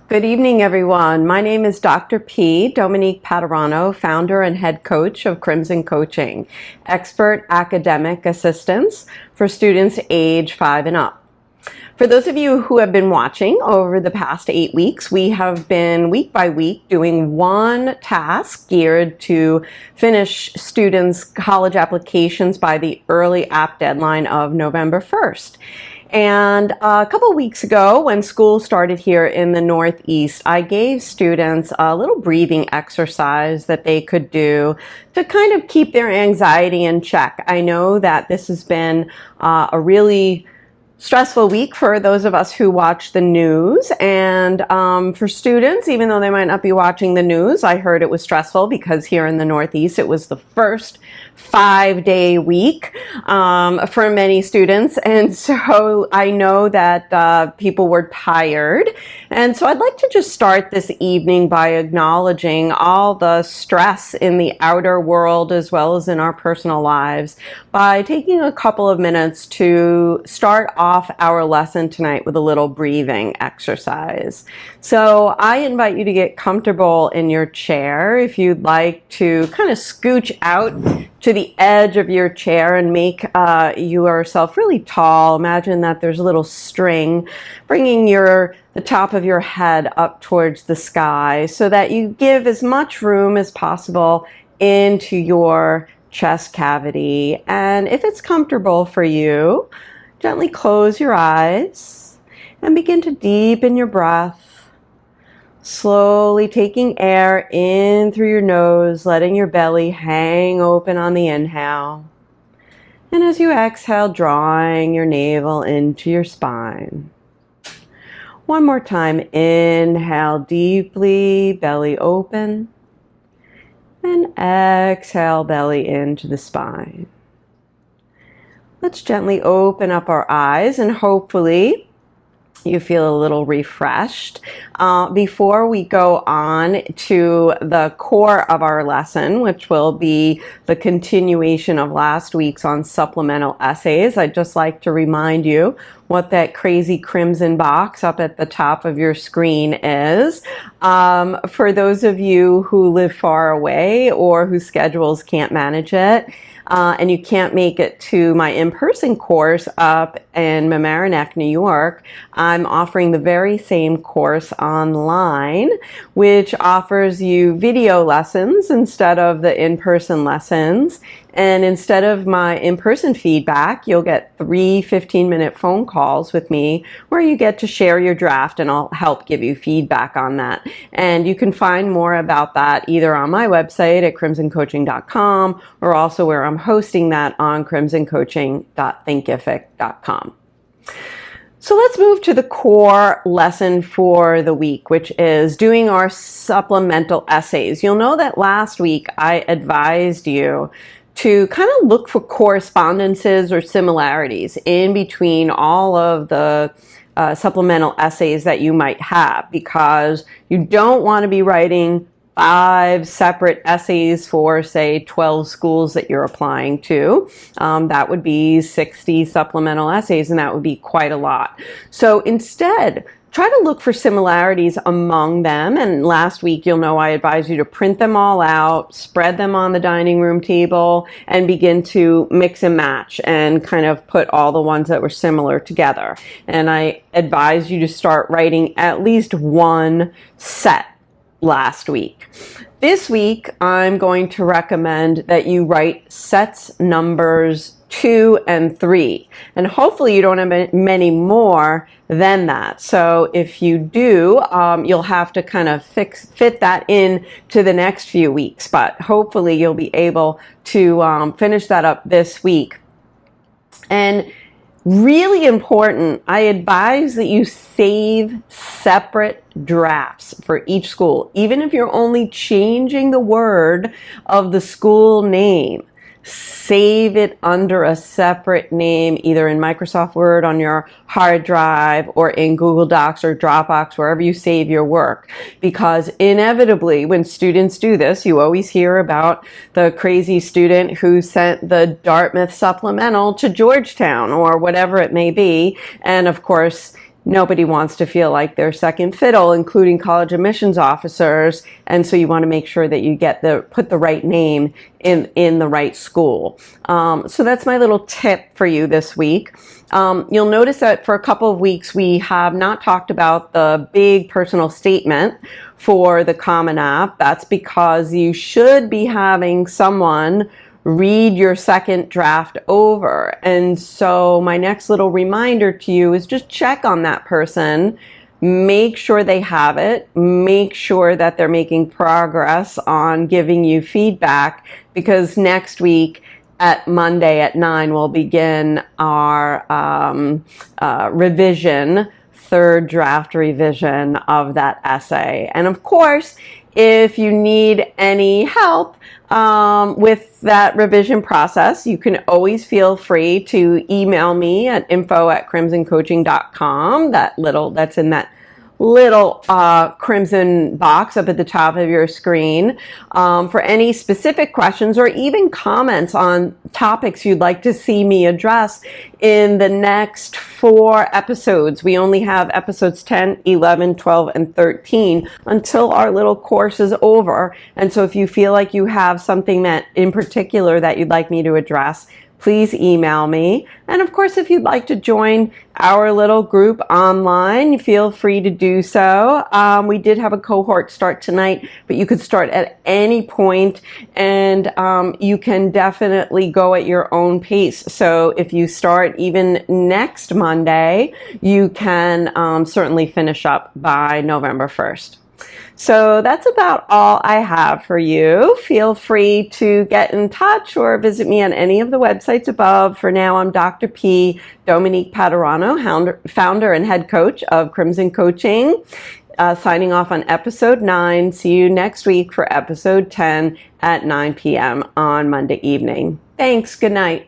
Good evening, everyone. My name is Dr. P. Dominique Paterano, founder and head coach of Crimson Coaching, expert academic assistance for students age 5 and up. For those of you who have been watching over the past 8 weeks, we have been week by week doing one task geared to finish students' college applications by the early app deadline of November 1st. And a couple weeks ago, when school started here in the Northeast, I gave students a little breathing exercise that they could do to kind of keep their anxiety in check. I know that this has been a really stressful week for those of us who watch the news, and for students, even though they might not be watching the news, I heard it was stressful because here in the Northeast it was the first 5-day week for many students, and so I know that people were tired, and so I'd like to just start this evening by acknowledging all the stress in the outer world as well as in our personal lives by taking a couple of minutes to start off our lesson tonight with a little breathing exercise. So I invite you to get comfortable in your chair. If you'd like to kind of scooch out to the edge of your chair and make yourself really tall. Imagine that there's a little string bringing the top of your head up towards the sky so that you give as much room as possible into your chest cavity. And if it's comfortable for you, gently close your eyes and begin to deepen your breath. Slowly taking air in through your nose, letting your belly hang open on the inhale. And as you exhale, drawing your navel into your spine. One more time, inhale deeply, belly open. And exhale, belly into the spine. Let's gently open up our eyes and hopefully you feel a little refreshed. Before we go on to the core of our lesson, which will be the continuation of last week's on supplemental essays, I'd just like to remind you what that crazy crimson box up at the top of your screen is. For those of you who live far away or whose schedules can't manage it, and you can't make it to my in-person course up in Mamaroneck, New York, I'm offering the very same course online, which offers you video lessons instead of the in-person lessons. And instead of my in-person feedback, you'll get 3 15-minute phone calls with me where you get to share your draft and I'll help give you feedback on that. And you can find more about that either on my website at crimsoncoaching.com or also where I'm hosting that on crimsoncoaching.thinkific.com. So let's move to the core lesson for the week, which is doing our supplemental essays. You'll know that last week I advised you to kind of look for correspondences or similarities in between all of the supplemental essays that you might have, because you don't want to be writing 5 separate essays for, say, 12 schools that you're applying to. That would be 60 supplemental essays, and that would be quite a lot. So instead, try to look for similarities among them. And last week, you'll know I advised you to print them all out, spread them on the dining room table, and begin to mix and match and kind of put all the ones that were similar together. And I advised you to start writing at least one set last week. This week, I'm going to recommend that you write sets numbers 2 and 3. And hopefully you don't have many more than that. So if you do, you'll have to kind of fit that in to the next few weeks. But hopefully you'll be able to finish that up this week. And really important, I advise that you save separate drafts for each school. Even if you're only changing the word of the school name, save it under a separate name, either in Microsoft Word on your hard drive or in Google Docs or Dropbox, wherever you save your work. Because inevitably, when students do this, you always hear about the crazy student who sent the Dartmouth supplemental to Georgetown or whatever it may be. And of course, nobody wants to feel like they're second fiddle, including college admissions officers. And so you want to make sure that you put the right name in the right school. So that's my little tip for you this week. You'll notice that for a couple of weeks we have not talked about the big personal statement for the Common App. That's because you should be having someone read your second draft over. And so my next little reminder to you is just check on that person. Make sure they have it. Make sure that they're making progress on giving you feedback, because next week at Monday at 9 we'll begin our third draft revision of that essay. And of course, if you need any help with that revision process, you can always feel free to email me at info@crimsoncoaching.com. That's in that little crimson box up at the top of your screen for any specific questions or even comments on topics you'd like to see me address in the next 4 episodes. We only have episodes 10, 11, 12, and 13 until our little course is over. And so if you feel like you have something that in particular that you'd like me to address, please email me. And of course, if you'd like to join our little group online, feel free to do so. We did have a cohort start tonight, but you could start at any point, and you can definitely go at your own pace. So if you start even next Monday, you can certainly finish up by November 1st. So that's about all I have for you. Feel free to get in touch or visit me on any of the websites above. For now, I'm Dr. P. Dominique Paterano, founder and head coach of Crimson Coaching, signing off on episode 9. See you next week for episode 10 at 9 p.m. on Monday evening. Thanks. Good night.